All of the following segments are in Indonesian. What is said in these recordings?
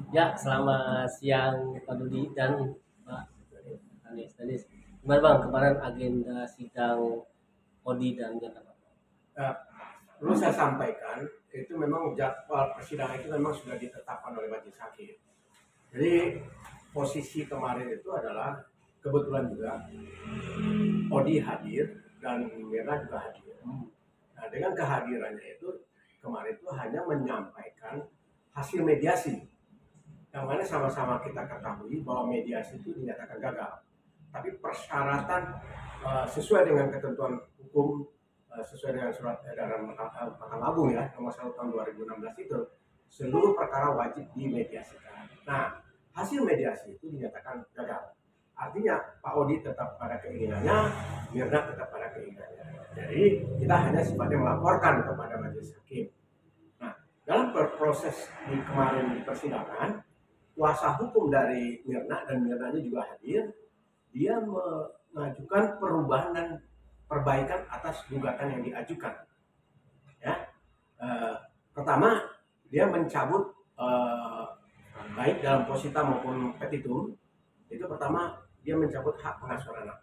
Ya, selamat siang Pak Dudi dan Pak Danis. Gimana Bang, kemarin agenda sidang Odi dan Jakarta? Eh, Perlu saya sampaikan, itu memang jadwal persidangan itu memang sudah ditetapkan oleh majelis hakim. Jadi posisi kemarin itu adalah kebetulan juga Odi hadir dan Mirna juga hadir. Nah, dengan kehadirannya itu kemarin itu hanya menyampaikan hasil mediasi, yang mana sama-sama kita ketahui bahwa mediasi itu dinyatakan gagal. Tapi persyaratan sesuai dengan ketentuan hukum, sesuai dengan surat edaran Mahkamah Agung ya nomor 1 tahun 2016 itu, seluruh perkara wajib dimediasikan. Nah, hasil mediasi itu dinyatakan gagal. Artinya Pak Odi tetap pada keinginannya, Mirna tetap pada keinginannya. Jadi kita hanya sifatnya melaporkan kepada majelis hakim. Nah, dalam proses di kemarin di persidangan, kuasa hukum dari Mirna dan Mirnanya juga hadir, dia mengajukan perubahan dan perbaikan atas gugatan yang diajukan. Ya, eh, pertama dia mencabut baik dalam posita maupun petitum. Itu pertama dia mencabut hak pengasuhan anak.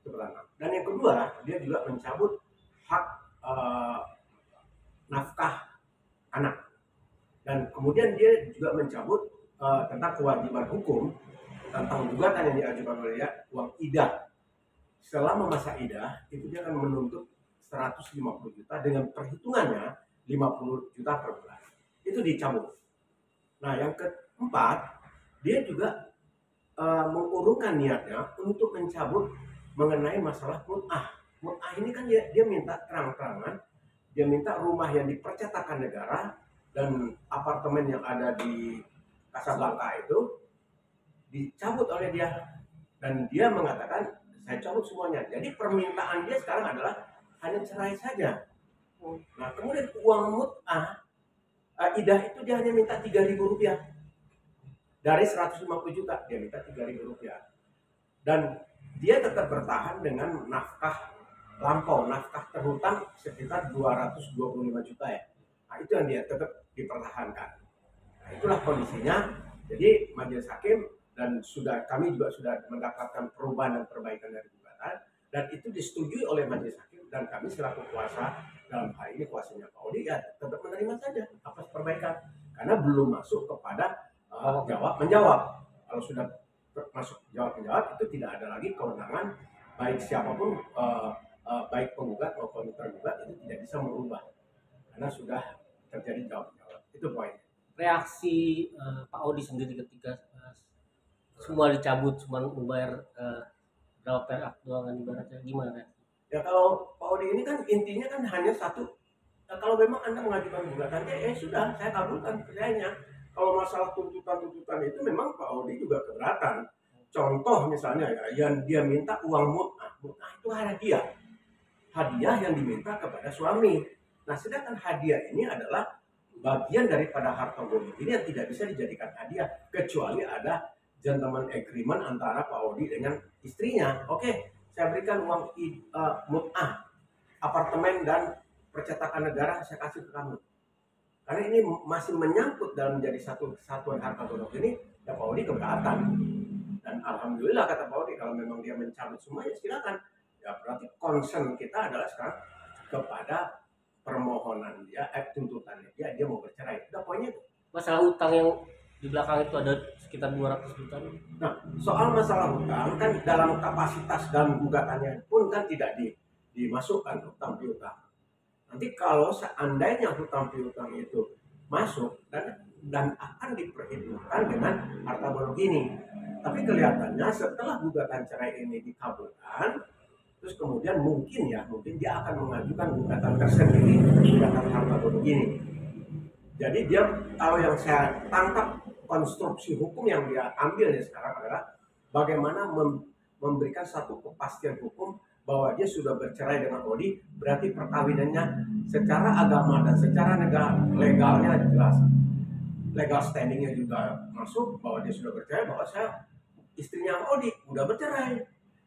Itu pertama. Dan yang kedua dia juga mencabut hak eh, nafkah anak. Dan kemudian dia juga mencabut tentang kewajiban hukum tentang gugatan yang diajukan oleh dia, uang idah. Selama masa idah itu dia akan menuntut 150 juta dengan perhitungannya 50 juta per bulan. Itu dicabut. Nah, yang keempat, dia juga mengurungkan niatnya untuk mencabut mengenai masalah mut'ah. Mut'ah ini kan dia minta terang-terangan, dia minta rumah yang dipercetakan negara dan apartemen yang ada di Casablanca itu dicabut oleh dia, dan dia mengatakan saya cabut semuanya. Jadi permintaan dia sekarang adalah hanya cerai saja. Nah, kemudian uang mut'ah idah itu dia hanya minta 3.000 rupiah dari 150 juta, dia minta 3.000 rupiah. Dan dia tetap bertahan dengan nafkah lampau, nafkah terhutang sekitar 225 juta ya. Nah, itu yang dia tetap dipertahankan. Nah, itulah kondisinya. Jadi majelis hakim dan kami juga sudah mendapatkan perubahan dan perbaikan dari gugatan, dan itu disetujui oleh majelis hakim, dan kami selaku kuasa dalam hal ini kuasanya Pak Odi ya tetap menerima saja atas perbaikan karena belum masuk kepada jawab menjawab. Kalau sudah masuk jawab menjawab itu tidak ada lagi kewenangan baik siapapun, baik penggugat maupun tergugat, itu tidak bisa merubah karena sudah terjadi jawab menjawab. Itu poinnya. Reaksi Pak Odi sendiri ketika semua dicabut, cuma membayar berapa perak doang kan ibaratnya, gimana? Ya kalau Pak Odi ini kan intinya kan hanya satu. Nah, kalau memang Anda mengajukan gugatannya, sudah saya kabulkan kerjanya. Kalau masalah tuntutan-tuntutan itu memang Pak Odi juga keberatan. Contoh misalnya ya, yang dia minta uang mut'ah. Mut'ah itu hadiah. Hadiah yang diminta kepada suami. Nah, sedangkan hadiah ini adalah bagian daripada harta gono ini yang tidak bisa dijadikan hadiah kecuali ada gentleman agreement antara Pak Odi dengan istrinya. Oke, saya berikan uang mut'ah apartemen dan percetakan negara, saya kasih ke kamu. Karena ini masih menyangkut dalam menjadi satu kesatuan harta gono ini, ya Pak Odi keberatan. Dan alhamdulillah kata Pak Odi, kalau memang dia mencabut semuanya silakan. Ya berarti concern kita adalah sekarang kepada permohonan dia, tuntutannya dia mau bercerai. Udah poinnya itu. Masalah utang yang di belakang itu ada sekitar 200 juta. Nah, soal masalah hutang kan dalam kapasitas dan gugatannya pun kan tidak dimasukkan hutang piutang. Nanti kalau seandainya hutang piutang itu masuk dan akan diperhitungkan dengan harta gono ini. Tapi kelihatannya setelah gugatan cerai ini dikabulkan, terus kemudian mungkin dia akan mengajukan gugatan tersendiri, gugatan harta gono ini. Jadi dia, kalau yang saya tangkap konstruksi hukum yang dia ambil sekarang adalah bagaimana memberikan satu kepastian hukum bahwa dia sudah bercerai dengan Odi, berarti perkawinannya secara agama dan secara negara legalnya jelas, legal standingnya juga masuk bahwa dia sudah bercerai, bahwa saya istrinya Odi udah bercerai.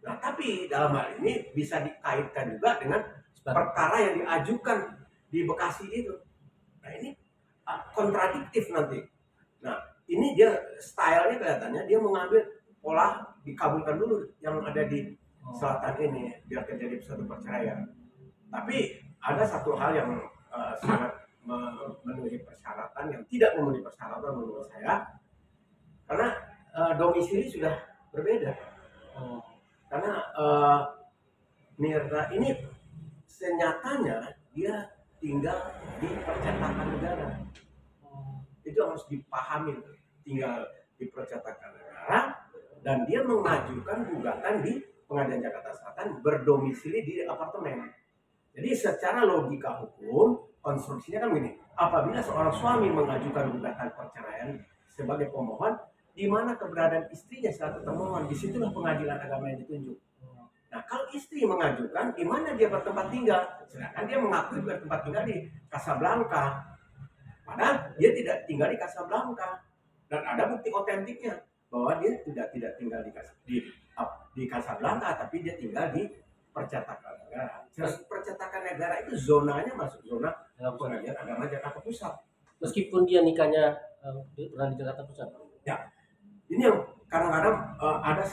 Nah, tapi dalam hal ini bisa dikaitkan juga dengan perkara yang diajukan di Bekasi itu. Nah, ini kontradiktif nanti. Nah, ini ini dia stylenya kelihatannya dia mengambil pola dikabulkan dulu yang ada di selatan ini biar terjadi satu perceraian. Tapi ada satu hal yang sangat memenuhi persyaratan yang tidak memenuhi persyaratan menurut saya, karena domisili sudah berbeda. Karena Mirna ini senyatanya dia tinggal di percetakan negara. Itu harus dipahami, tinggal di percetakan negara dan dia mengajukan gugatan di Pengadilan Jakarta Selatan berdomisili di apartemen. Jadi secara logika hukum konstruksinya kan begini, apabila seorang suami mengajukan gugatan perceraian sebagai pemohon, di mana keberadaan istrinya selaku termohon, disitulah pengadilan agama yang ditunjuk. Nah, kalau istri mengajukan, di mana dia bertempat tinggal, sedangkan dia mengakui bertempat tinggal di Casablanca, padahal dia tidak tinggal di Casablanca, dan ada bukti otentiknya bahwa dia tidak tinggal di Casablanca, tapi dia tinggal di percetakan negara. Percetakan negara itu zonanya masuk zona Pengadilan Agama Jakarta Pusat. Meskipun dia nikahnya pernah di Jakarta Pusat. Ya, ini yang kadang-kadang ada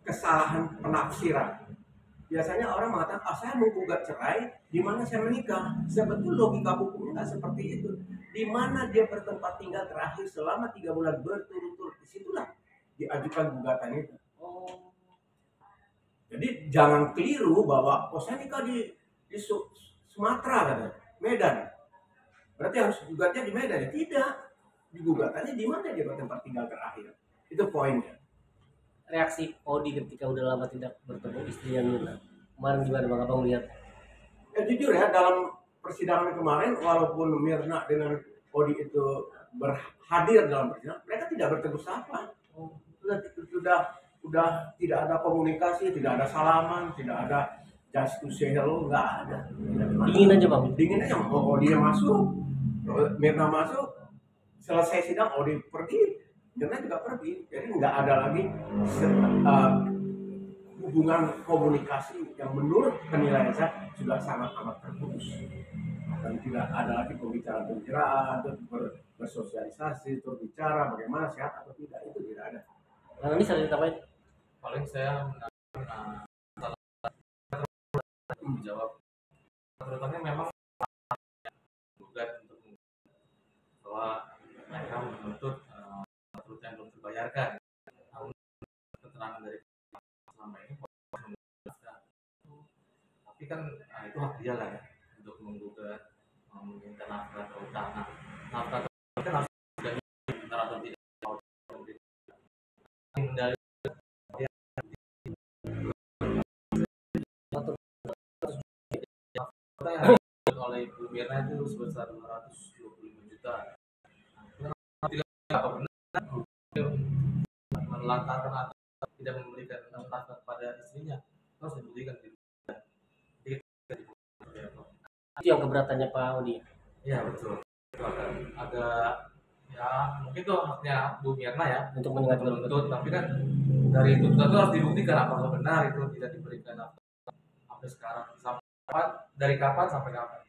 kesalahan penafsiran. Biasanya orang mengatakan, saya menggugat cerai, di mana saya menikah. Sebetulnya logika hukumnya nggak seperti itu. Di mana dia bertempat tinggal terakhir selama 3 bulan berturut-turut, disitulah diajukan gugatan itu. Jadi jangan keliru bahwa saya nikah di Sumatera katanya, Medan. Berarti harus gugatnya di Medan ya? Tidak. Digugatannya di mana dia bertempat tinggal terakhir. Itu poinnya. Reaksi Odi ketika udah lama tidak bertemu istrinya Mirna kemarin gimana Bang Abang lihat? Jujur ya, dalam persidangan kemarin walaupun Mirna dengan Odi itu berhadir dalam persidangan, mereka tidak bertegur sapa. Sudah tidak ada komunikasi, tidak ada salaman, tidak ada just to say hello, nggak ada. Dingin aja Bang. Dingin aja. Odi masuk, Mirna masuk, selesai sidang Odi pergi, Mirna juga pergi. Jadi nggak ada lagi hubungan komunikasi yang menurut penilaian saya sudah sangat amat terputus. Dan tidak ada lagi pembicaraan, bersosialisasi, berbicara bagaimana sehat atau tidak, itu tidak ada. Nah, ini saya ditambahin. Paling saya menjawab terutamanya memang gugat untuk bahwa mereka menuntut terus yang belum dibayarkan. Namun keterangan dari selama ini tapi kan itu hak dia lah ya untuk menggugat meminta nafkah atau utang. Nafkah itu kan harus benar atau tidak dari oleh Ibu Mirna itu sebesar 225 juta. Apa benar menelantarkan atau tidak memberikan nafkah kepada istrinya harus dibuktikan. Itu yang keberatannya Pak Odi. Iya betul. Itu agak ya mungkin itu haknya Bu Mirna ya untuk mengajukan menuntut, tapi kan dari tuntutan itu harus dibuktikan apakah benar itu tidak diberikan nafkah sampai sekarang, dari kapan sampai kapan.